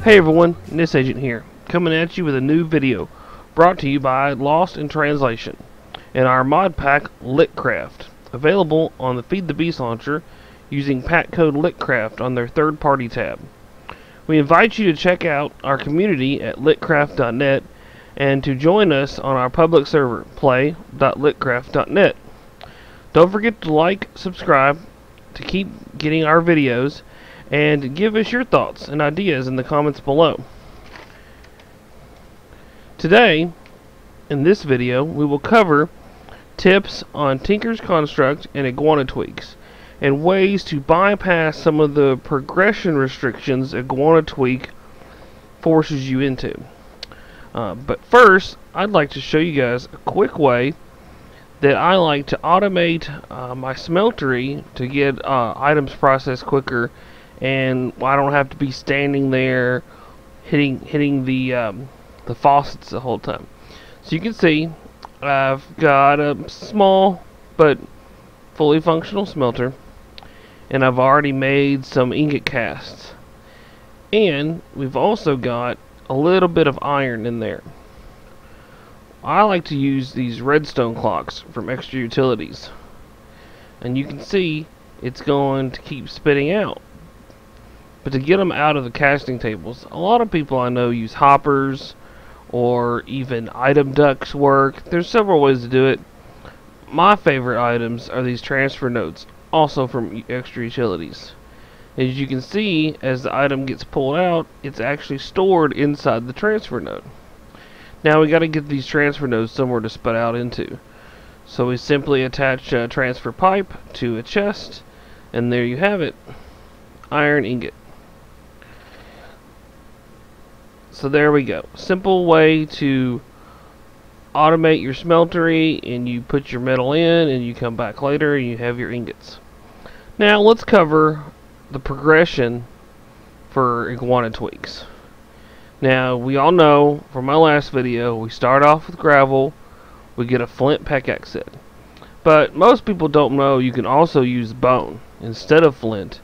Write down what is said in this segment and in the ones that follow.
Hey everyone, Nis Agent here, coming at you with a new video, brought to you by Lost in Translation, and our mod pack LiTCraft, available on the Feed the Beast launcher using pack code LiTCraft on their third-party tab. We invite you to check out our community at litcraft.net and to join us on our public server, play.litcraft.net. Don't forget to like, subscribe, to keep getting our videos, and give us your thoughts and ideas in the comments below. Today, in this video, we will cover tips on Tinker's Construct and Iguana Tweaks, and ways to bypass some of the progression restrictions Iguana Tweak forces you into. But first, I'd like to show you guys a quick way that I like to automate my Smeltery to get items processed quicker, and I don't have to be standing there hitting the faucets the whole time. So you can see I've got a small but fully functional smelter, and I've already made some ingot casts, and we've also got a little bit of iron in there. I like to use these redstone clocks from Extra Utilities, and you can see it's going to keep spitting out. But to get them out of the casting tables, a lot of people I know use hoppers, or even item ducts work. There's several ways to do it. My favorite items are these transfer nodes, also from Extra Utilities. As you can see, as the item gets pulled out, it's actually stored inside the transfer node. Now we got to get these transfer nodes somewhere to spit out into. So we simply attach a transfer pipe to a chest, and there you have it. Iron ingot. So there we go. Simple way to automate your smeltery, and you put your metal in and you come back later and you have your ingots. Now let's cover the progression for Iguana Tweaks. Now we all know from my last video, we start off with gravel, we get a flint pickaxe set. But most people don't know you can also use bone instead of flint,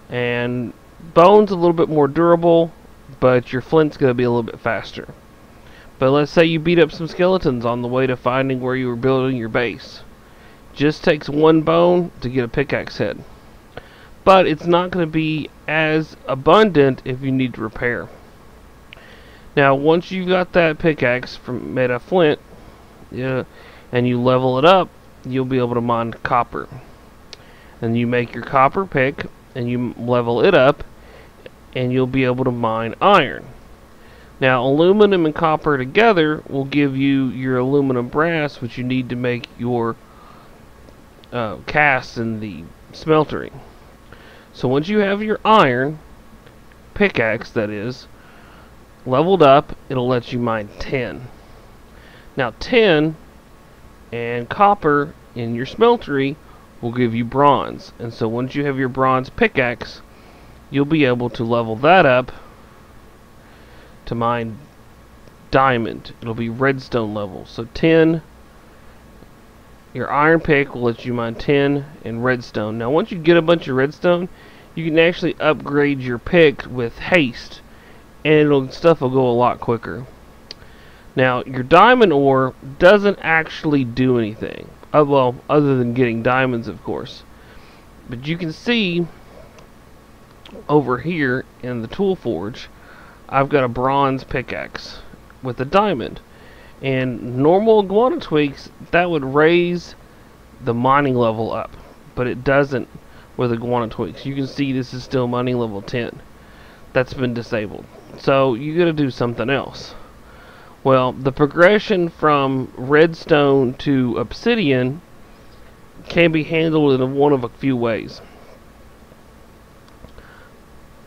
and bone's a little bit more durable, but your flint's going to be a little bit faster. But let's say you beat up some skeletons on the way to finding where you were building your base. Just takes one bone to get a pickaxe head. But it's not going to be as abundant if you need to repair. Now once you've got that pickaxe made of flint, and you level it up, you'll be able to mine copper. And you make your copper pick, and you level it up, and you'll be able to mine iron. Now aluminum and copper together will give you your aluminum brass, which you need to make your casts in the smeltery. So once you have your iron pickaxe, that is, leveled up, it'll let you mine 10. Now 10 and copper in your smeltery will give you bronze, and so once you have your bronze pickaxe, you'll be able to level that up to mine diamond. It'll be redstone level. So 10, your iron pick will let you mine 10 in redstone. Now once you get a bunch of redstone, you can actually upgrade your pick with haste, and stuff will go a lot quicker. Now your diamond ore doesn't actually do anything, well, other than getting diamonds, of course. But you can see over here in the tool forge, I've got a bronze pickaxe with a diamond, and normal Iguana Tweaks, that would raise the mining level up, but it doesn't with Iguana Tweaks. You can see this is still mining level 10. That's been disabled, so you gotta do something else. Well, the progression from redstone to obsidian can be handled in one of a few ways.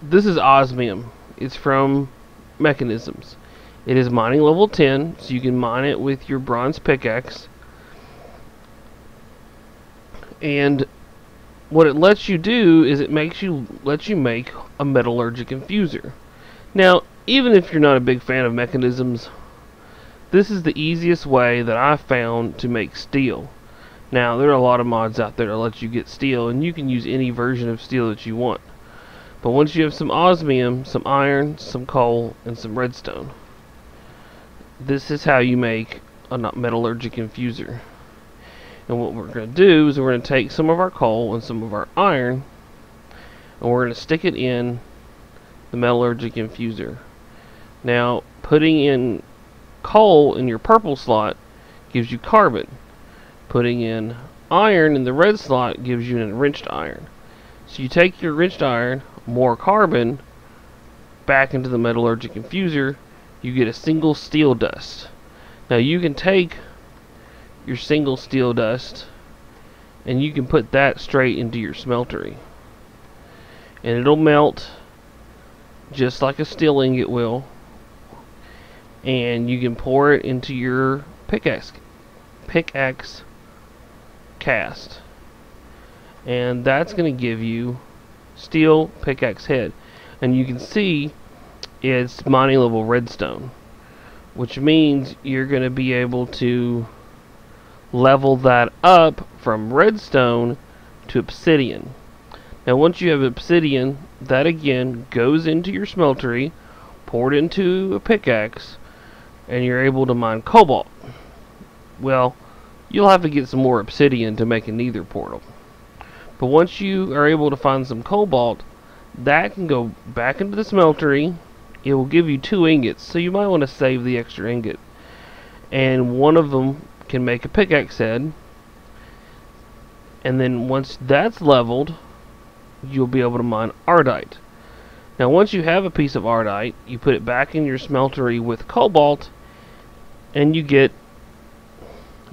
This is osmium. It's from Mechanisms. It is mining level 10, so you can mine it with your bronze pickaxe. And what it lets you do is it lets you make a metallurgic infuser. Now, even if you're not a big fan of Mechanisms, this is the easiest way that I've found to make steel. Now, there are a lot of mods out there that let you get steel, and you can use any version of steel that you want. But once you have some osmium, some iron, some coal, and some redstone, this is how you make a metallurgic infuser. And what we're going to do is we're going to take some of our coal and some of our iron, and we're going to stick it in the metallurgic infuser. Now, putting in coal in your purple slot gives you carbon. Putting in iron in the red slot gives you an enriched iron. So you take your enriched iron, more carbon, back into the metallurgic infuser, you get a single steel dust. Now you can take your single steel dust and you can put that straight into your smeltery. And it'll melt just like a steel ingot will. And you can pour it into your pickaxe cast. And that's going to give you steel pickaxe head. And you can see it's mining level redstone, which means you're going to be able to level that up from redstone to obsidian. Now once you have obsidian, that again goes into your smeltery, poured into a pickaxe, and you're able to mine cobalt. Well, you'll have to get some more obsidian to make a nether portal. But once you are able to find some cobalt, that can go back into the smeltery. It will give you 2 ingots, so you might want to save the extra ingot. And one of them can make a pickaxe head. And then once that's leveled, you'll be able to mine ardite. Now once you have a piece of ardite, you put it back in your smeltery with cobalt, and you get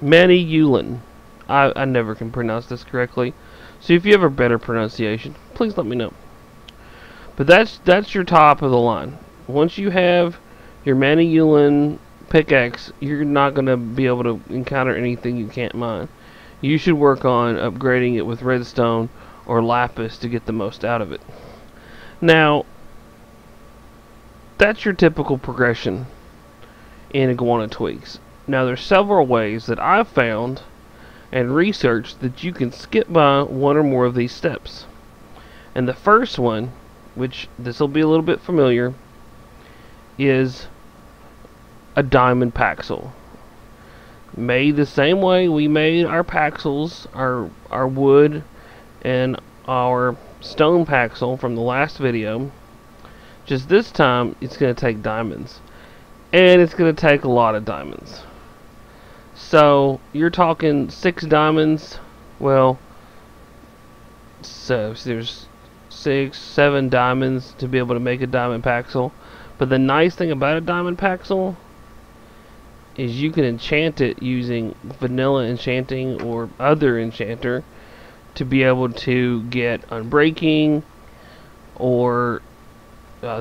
maniyulin. I never can pronounce this correctly, so if you have a better pronunciation, please let me know. But that's your top of the line. Once you have your maniyulin pickaxe, you're not going to be able to encounter anything you can't mine. You should work on upgrading it with redstone or lapis to get the most out of it. Now, that's your typical progression in Iguana Tweaks. Now, there's several ways that I've found and researched that you can skip by one or more of these steps. And the first one, which this will be a little bit familiar, is a diamond paxil. Made the same way we made our paxils, our wood and our stone paxil from the last video. Just this time it's going to take diamonds, and it's going to take a lot of diamonds. So you're talking 6 diamonds. Well, so there's 6, 7 diamonds to be able to make a diamond paxil. But the nice thing about a diamond paxil is you can enchant it using vanilla enchanting or other enchanter to be able to get unbreaking, or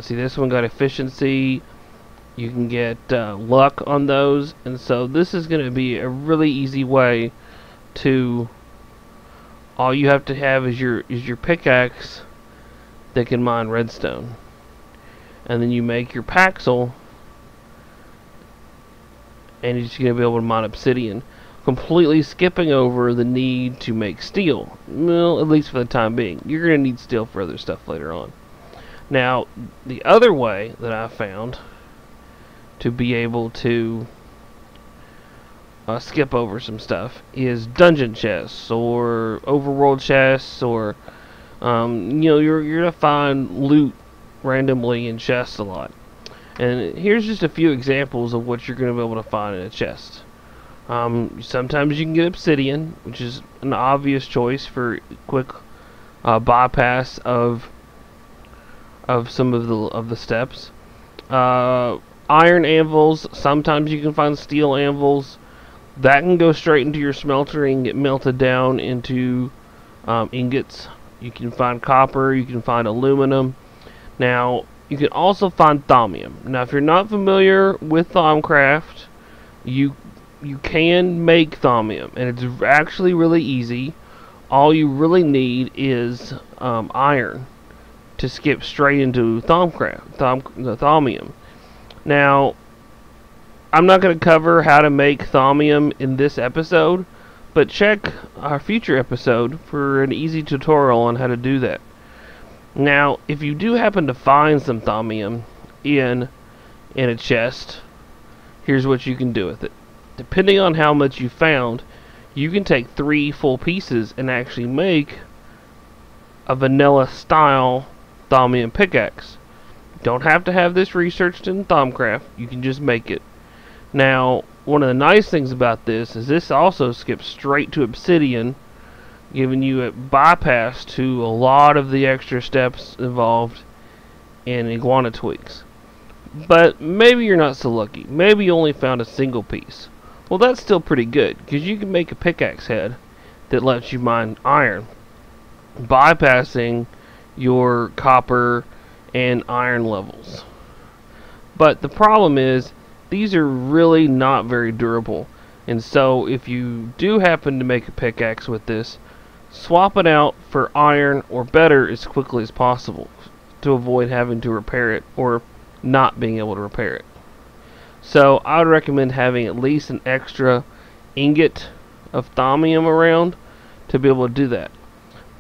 see, this one got efficiency. You can get luck on those, and so this is going to be a really easy way to. All you have to have is your pickaxe that can mine redstone, and then you make your paxil, and you're just going to be able to mine obsidian, completely skipping over the need to make steel. Well, at least for the time being. You're going to need steel for other stuff later on. Now, the other way that I found to be able to skip over some stuff is dungeon chests or overworld chests, or you're gonna find loot randomly in chests a lot. And here's just a few examples of what you're gonna be able to find in a chest. Sometimes you can get obsidian, which is an obvious choice for quick bypass of some of the steps. Iron anvils. Sometimes you can find steel anvils. That can go straight into your smelter and get melted down into ingots. You can find copper. You can find aluminum. Now, you can also find thaumium. Now, if you're not familiar with LiTCraft, you can make thaumium, and it's actually really easy. All you really need is iron to skip straight into thaumium. Now, I'm not going to cover how to make thaumium in this episode, but check our future episode for an easy tutorial on how to do that. Now, if you do happen to find some thaumium in a chest, here's what you can do with it. Depending on how much you found, you can take 3 full pieces and actually make a vanilla style thaumium pickaxe. Don't have to have this researched in LiTCraft, you can just make it. Now, one of the nice things about this is this also skips straight to obsidian, giving you a bypass to a lot of the extra steps involved in Iguana Tweaks. But maybe you're not so lucky. Maybe you only found a single piece. Well, that's still pretty good, because you can make a pickaxe head that lets you mine iron, bypassing your copper and iron levels. But the problem is, these are really not very durable. And so, if you do happen to make a pickaxe with this, swap it out for iron or better as quickly as possible to avoid having to repair it or not being able to repair it. So I would recommend having at least an extra ingot of thaumium around to be able to do that.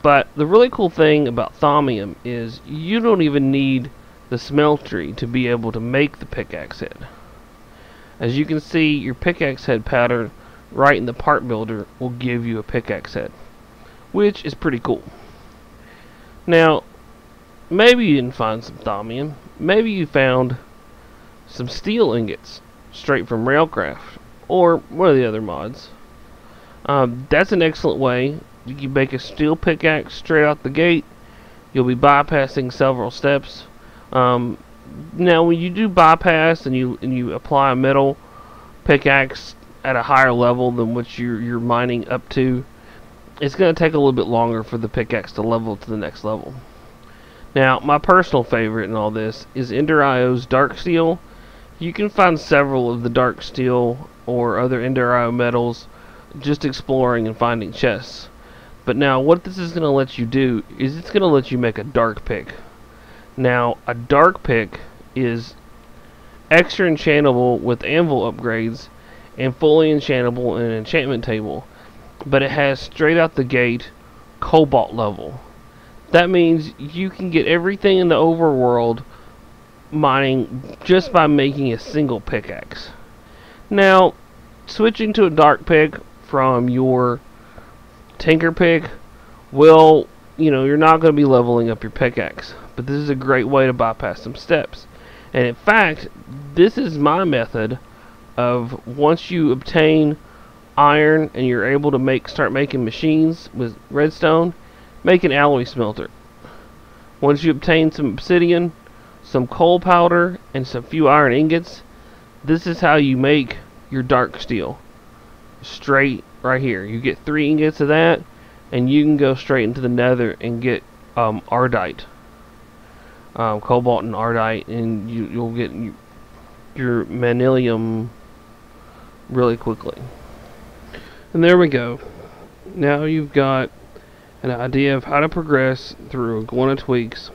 But the really cool thing about thaumium is you don't even need the smeltery to be able to make the pickaxe head. As you can see, your pickaxe head pattern right in the part builder will give you a pickaxe head, which is pretty cool. Now, maybe you didn't find some thaumium. Maybe you found some steel ingots straight from LiTCraft or one of the other mods. That's an excellent way. You can make a steel pickaxe straight out the gate. You'll be bypassing several steps. Now, when you do bypass and you apply a metal pickaxe at a higher level than what you're mining up to, it's going to take a little bit longer for the pickaxe to level to the next level. Now, my personal favorite in all this is Ender.io's dark steel. You can find several of the dark steel or other Ender.io metals just exploring and finding chests. But now, what this is going to let you do is it's going to let you make a dark pick. Now, a dark pick is extra enchantable with anvil upgrades and fully enchantable in an enchantment table. But it has straight out the gate cobalt level. That means you can get everything in the overworld mining just by making a single pickaxe. Now, switching to a dark pick from your tinker pick will, you're not going to be leveling up your pickaxe. But this is a great way to bypass some steps. And in fact, this is my method of once you obtain iron and you're able to start making machines with redstone, make an alloy smelter. Once you obtain some obsidian, some coal powder, and some few iron ingots, this is how you make your dark steel. Straight right here. You get 3 ingots of that, and you can go straight into the nether and get ardite. Cobalt and ardite, and you'll get your manilium really quickly. And there we go. Now you've got an idea of how to progress through Iguana Tweaks,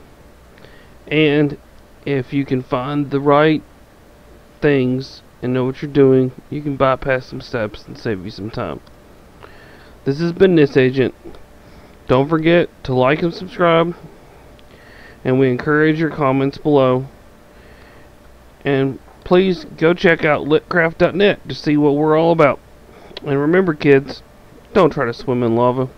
and if you can find the right things and know what you're doing, you can bypass some steps and save you some time. This has been This Agent. Don't forget to like and subscribe, and we encourage your comments below. And please go check out LiTCraft.net to see what we're all about. And remember, kids, don't try to swim in lava.